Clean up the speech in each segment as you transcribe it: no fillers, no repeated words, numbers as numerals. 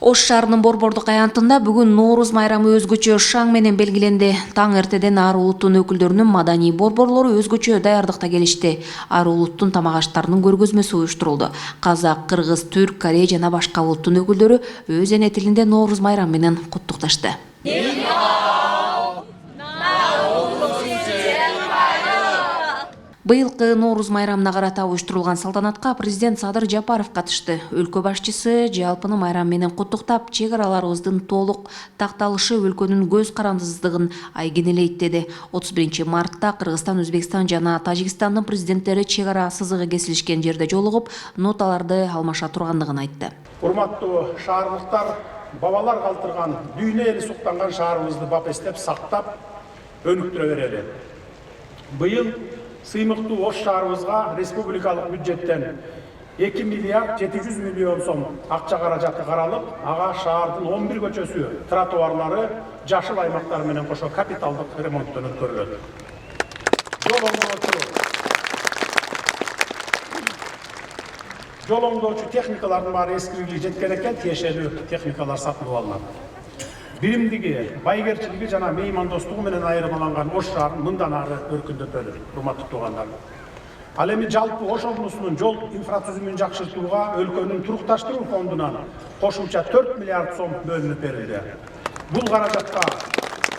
Ош шаарынын Борбордук аянтында бүгүн Нооруз майрамы өзгөчө шаң менен белгиленди. Таң эртеден ар улуттун өкүлдөрүнүн маданий борборлору өзгөчө даярдыкта келишти. Ар улуттун тамак аштарынын көргөзмөсү уюштурулду. Казак, кыргыз, түрк, корей жана башка улуттун өкүлдөрү өз эне тилинде Нооруз майрамы менен куттукташты. Быйылкы Нооруз майрамына карата уюштурулган салтанатка президент Садыр Жапаров катышты. Өлкө башчысы жалпыны майрам менен куттуктап, чек араларыбыздын толук такталышы өлкөнүн көз карандысыздыгын айгинелейт деди. 31 мартта Кыргызстан, Өзбекстан жана Тажикстандын президенттери чек ара сызыгы кесилишкен жерде жолугуп, ноталарды алмаша тургандыгын айтты. Урматтуу шаарлыктар, бабалар калтырган, дүйнө эли суктанган шаарыбызды бапестеп, сактап, өнүктүрө берели. Быйыл сыймыктуу Ош шаарыбызга республикалык бюджеттен 2 миллиард 700 миллион сом акча каражаты каралып, ага шаардын 11 көчөсү, тротуарлары, жашыл аймактар менен кошо капиталдык ремонттон өткөрүлөт. Жол оңдоочу техникалардын баары эскиргили жеткен экен, тиешелүү техникалар сатылып алынат. Биримдиги, байгерчилиги жана меймандостугу менен айырмаланган Ош шаарын мындан ары өркүндөтөлү, урматтуу туугандар. Ал эми жалпы Ош облусунун жол инфратүзүмүн жакшыртууга өлкөнүн турукташтыруу фондунан кошумча 4 миллиард сом бөлүнүп берилди. Бул каражатка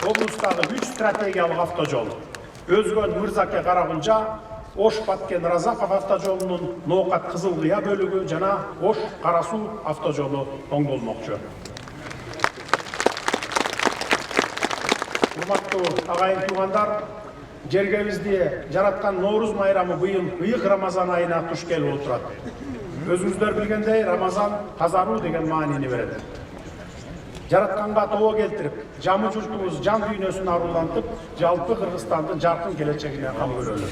облустагы 3 стратегиялык автожол, Өзгөн Мырзаке Карагулжа, Ош Баткен Разаков автожолунун Ноокат Кызылкыя бөлүгү жана Ош Кара Суу автожолу оңдолмокчу. Урматтуу агайын туугандар, жергебизди жараткан Нооруз майрамы быйыл ыйык Рамазан айына туш келип отурат. Өзүңүздөр билгендей, Рамазан тазаруу деген маанини берет. Жаратканга тоо келтирип, жамы журтубуз жан дүйнөсүн арулантып, жалпы Кыргызстандын жаркын келечегине кам көрөлү.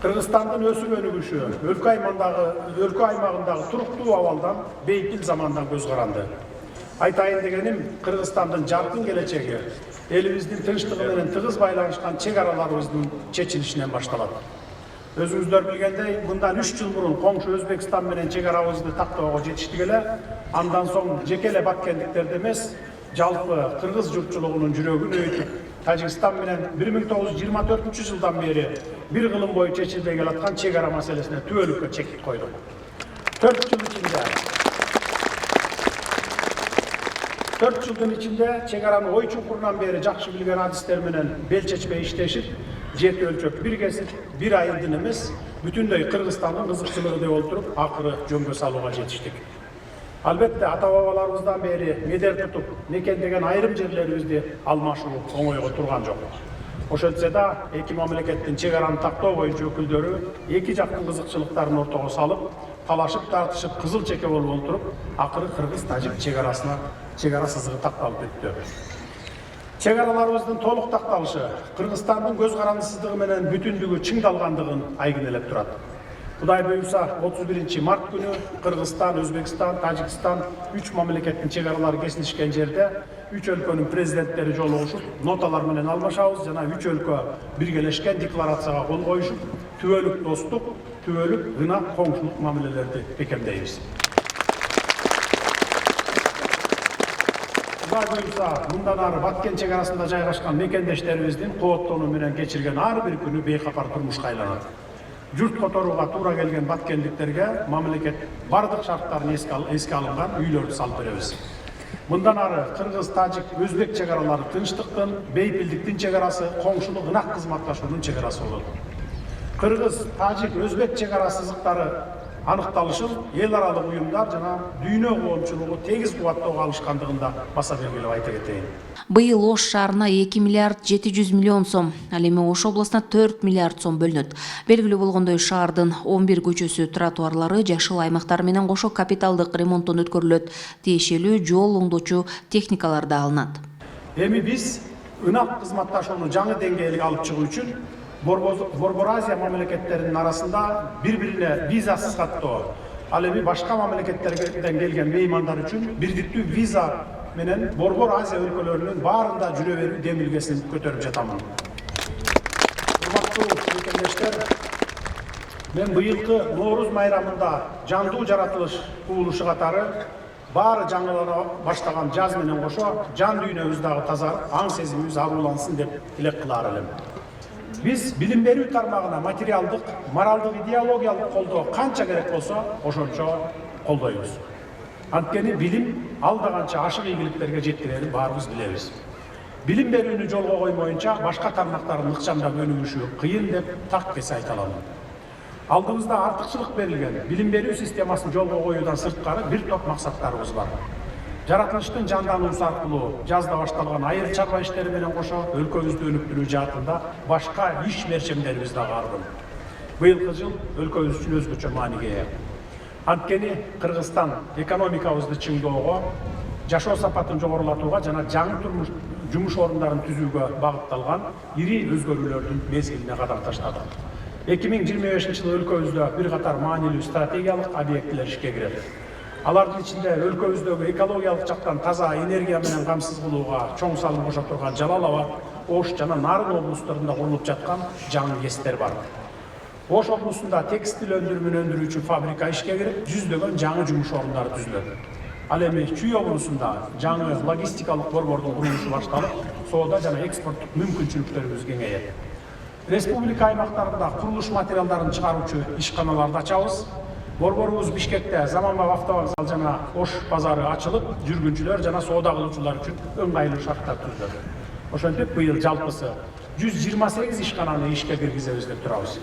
Кыргызстандын өсүп өнүгүшү өлкө аймагындагы туруктуу абалдан, бейпил замандан көз каранды. Айтайын дегеним, Кыргызстандын жаркын келечеги элибиздин тынчтыгы менен тыгыз байланышкан чек араларыбыздын чечилишинен башталат. Өзүңүздөр билгендей, мындан 3 жыл мурун коңшу Өзбекстан менен чек арабызды тактоого жетиштик эле, андан соң жеке эле баткендиктерди эмес, жалпы кыргыз журтчулугунун жүрөгүн өйтүп, Тажикстан менен 1924-жылдан бери бир кылым бою чечилбей келаткан чек ара маселесине түбөлүккө чек койдук. 4 жылдын ичинде чек араны ой чуңкурунан бери жакшы билген адистер менен бел чечпей иштешип, жети өлчөп бир кесип, бир айылдын эмес, бүтүндөй Кыргызстандын кызыкчылыгы деп олтуруп, акыры жөнгө салууга жетиштик. Албетте ата-бабаларыбыздан бери медер тутуп, мекендеген айрым жерлерибизди алмашуу оңойго турган жок. Ошентсе да, эки мамлекеттин чек араны тактоо боюнча өкүлдөрү эки жактын кызыкчылыктарын ортого салып, талашып тартышып, кызыл чеке болуп олтуруп, акыры Кыргыз-Тажик чек ара сызыгы такталып өттү. Чек араларыбыздын толук такталышы Кыргызстандын көз карандысыздыгы менен бүтүндүгү чыңдалгандыгын айгинелеп турат. Кудай буюрса, 31 март күнү Кыргызстан, Өзбекстан, Тажикстан 3 мамлекеттин чек аралары кесилишкен жерде 3 өлкөнүн президенттери жолугушуп, ноталар менен алмашабыз жана 3 өлкө биргелешкен декларацияга кол коюшуп, түбөлүк достук, түбөлүк ынак коңшулук мамилелерди бекемдейбиз. Кудай буюрса, мындан ары Баткен чек арасында жайгашкан мекендештерибиздин кооттонуу менен кечирген ар бир күнү бейкапар турмушка айланат. Журт которууга туура келген баткендиктерге мамлекет бардык шарттарын эске алынган үйлөрдү салып беребиз. Мындан ары Кыргыз, Тажик, Өзбек чек аралары тынчтыктын, бейпилдиктин чек арасы, коңшулук ынак кызматташуунун чек арасы болот. Кыргыз, Тажик, Өзбек чек ара сызыктары аныкталышын эл аралык уюмдар жана дүйнө коомчулугу тегиз кубаттоого алышкандыгында баса белгилеп айта кетейин. Быйыл Ош шаарына 2 миллиард 700 миллион сом, ал эми Ош областына 4 миллиард сом бөлүнөт. Белгилүү болгондой, шаардын 11 көчөсү, тротуарлары, жашыл аймактар менен кошо капиталдык ремонттон өткөрүлөт. Тиешелүү жол оңдоочу техникалар да алынат. Эми биз ынак кызматташууну жаңы деңгээлге алып чыгуу үчүн Борбор Азия мамлекеттеринин арасында бири-бирине визасыз каттоо, ал эми башка мамлекеттерден келген меймандар үчүн бирдиктүү виза менен Борбор Азия өлкөлөрүнүн баарында жүрө берүү демилгесин көтөрүп жатамын. Урматтуу мекендештер, мен быйылкы Нооруз майрамында жандуу жаратылыш кубулушу катары баары жаңылана баштаган жаз менен кошо жан дүйнөбүз дагы тазарып, аң сезимибиз арулансын деп тилек кылар элем. Биз билим берүү тармагына материалдык, моралдык, идеологиялык колдоо канча керек болсо, ошончо колдойбуз. Анткени билим алда канча ашык ийгиликтерге жеткирерин баарыбыз билебиз. Билим берүүнү жолго коймоюнча башка тармактардын ыкчамдап өнүгүшү кыйын деп так кесе айта алам. Алдыбызда артыкчылык берилген билим берүү системасын жолго коюудан сырткары бир топ максаттарыбыз бар. Жаратылыштын жандануусу аркылуу жазда башталган айыл чарба иштери менен кошо өлкөбүздү өнүктүрүү жаатында башка иш мерчемдерибиз дагы ардым. Быйылкы жыл өлкөбүз үчүн өзгөчө мааниге ээ. Анткени Кыргызстан экономикабызды чыңдоого, жашоо сапатын жогорулатууга жана жаңы жумуш орундарын түзүүгө багытталган ири өзгөрүүлөрдүн мезгилине кадам таштады. 2025 жылы өлкөбүздө бир катар маанилүү стратегиялык объектилер ишке кирет. Алардын ичинде өлкөбүздөгү экологиялык жактан таза энергия менен камсыз кылууга чоң салым кошо турган Жалал Абад, Ош жана Нарын облустарында курулуп жаткан жаңы КЭСтер бар. Ош облусунда текстил өндүрүмүн өндүрүүчү фабрика ишке кирип, жүздөгөн жаңы жумуш орундары түзүлөт. Ал эми Чүй облусунда жаңы логистикалык борбордун курулушу башталып, соода жана экспорттук мүмкүнчүлүктөрүбүз кеңейет. Республика аймактарында курулуш материалдарын чыгаруучу ишканаларды ачабыз. Борборубуз Бишкекте заманбап автовокзал жана Ош базары ачылып, жүргүнчүлөр жана соода кылуучулар үчүн ыңгайлуу шарттар түзүлөт. Ошентип быйыл жалпысы 128 ишкананы ишке киргизебиз деп турабыз.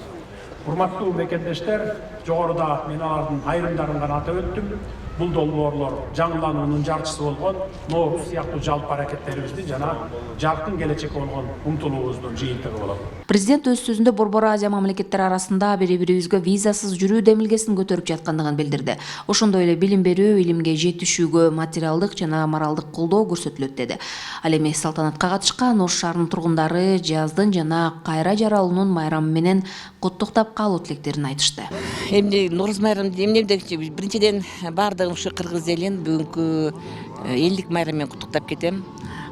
Урматтуу мекендештер, жогоруда мен алардын айрымдарын гана атап өттүм. Бул долбоорлор жаңылануунун жарчысы болгон Ноорус сыяктуу жалпы аракеттерибизди жана жаркын келечекке болгон умтулуубуздун жыйынтыгы болот. Президент өз сөзүндө Борбор Азия мамлекеттери арасында бири-бирибизге визасыз жүрүү демилгесин көтөрүп жаткандыгын билдирди. Ошондой эле билим берүү, илимге жетишүүгө материалдык жана моралдык колдоо көрсөтүлөт деди. Ал эми салтанатка катышкан Ош шаарынын тургундары жаздын жана кайра жаралуунун майрамы менен куттуктап калуу тилектерин айтышты. Эмне Нооруз майрамы эмне дегенче биринчиден баардыгын ушу кыргыз элин бүгүнкү элдик майрам менен куттуктап кетем.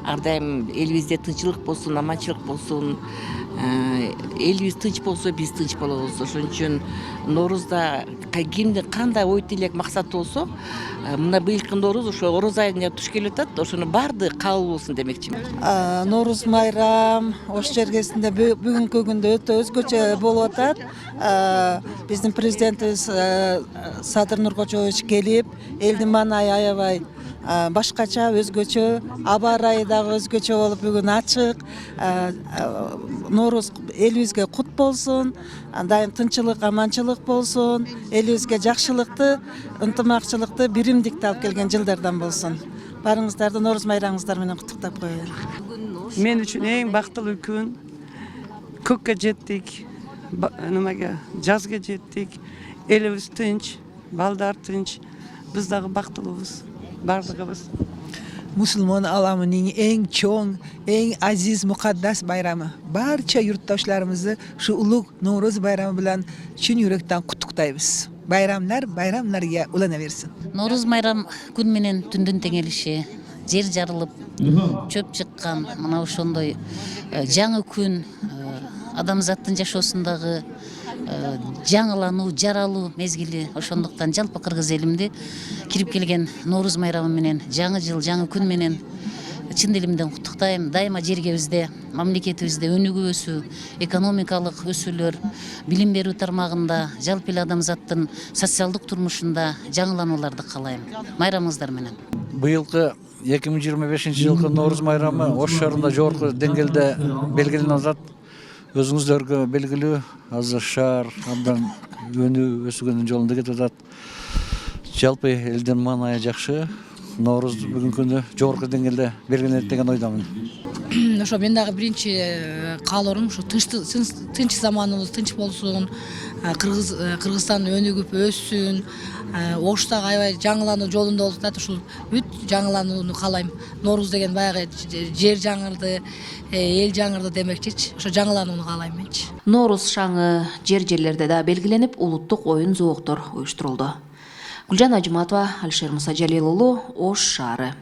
Ар дайым элибизде тынччылык болсун, аманчылык болсун. Элибиз тынч болсо, биз тынч болобуз. Ошон үчүн Ноорузда кимде кандай ой тилек максат болсо, мына быйылкы Нооруз ошо Ороз айына туш келип атат. Ошону баардыгы кабыл болсун демекчимин. Нооруз майрам Ош жергесинде бүгүнкү күндө өтө өзгөчө болуп атат. Биздин президентибиз Садыр Нуркожоевич келип, элдин маанайы аябай башкача, өзгөчө, аба ырайы дагы өзгөчө болуп бүгүн ачык. Нооруз элибизге кут болсун, дайым тынччылык, аманчылык болсун, элибизге жакшылыкты, ынтымакчылыкты, биримдикти алып келген жылдардан болсун. Барыңыздарды Нооруз майрамыңыздар менен куттуктап коелу. Мен үчүн эң бактылуу күн. Көккө жеттик, немеге жазга жеттик, элибиз тынч, балдар тынч, биз дагы бактылуубуз. Бардыгыбыз. Мусулман аламынын эң чоң, эң азиз, мукаддас байрамы. Барча юртташларыбызды ушу улуг Нооруз байрамы менен чын жүрөктөн куттуктайбыз. Байрамдарга улана берсин. Нооруз майрам күн менен түндүн теңелиши, жер жарылып, чөп чыккан, мына ошондой жаңы күн адамзаттын жашоосундагы жаңылануу, жаралуу мезгили. Ошондуктан жалпы кыргыз элимди кирип келген Нооруз майрамы менен, жаңы жыл, жаңы күн менен чын дилимден куттуктайм. Дайыма жергебизде, мамлекетибизде өнүгүү өсүү, экономикалык өсүүлөр, билим берүү тармагында, жалпы эле адамзаттын социалдык турмушунда жаңыланууларды каалайм. Майрамыңыздар менен. Быйылкы 2025 жылкы Нооруз майрамы Ош шаарында жогорку деңгээлде белгиленип атат. Өзүңүздөргө белгилүү, азыр шаар абдан өнүү өсүүнүн жолунда кетип атат. Жалпы элдин маанайы жакшы. Нооруз бүгүнкү күндө жогорку деңгээлде белгиленет деген ойдомун. Ошо мен дагы биринчи каалоорум ушу тынч заманыбыз тынч болсун, Кыргызстан өнүгүп өссүн, Ош дагы аябай жаңылануу жолунда болуп атат. Ушул бүт жаңыланууну каалайм. Нооруз деген баягы жер жаңырды, эл жаңырды демекчичи. Ошо жаңыланууну каалайм менчи. Нооруз шаңы жерлерде да белгиленип, улуттук оюн зооктор уюштурулду. Гүлжан Ажыматова, Алишер Мусажалил уулу, Ош шаары.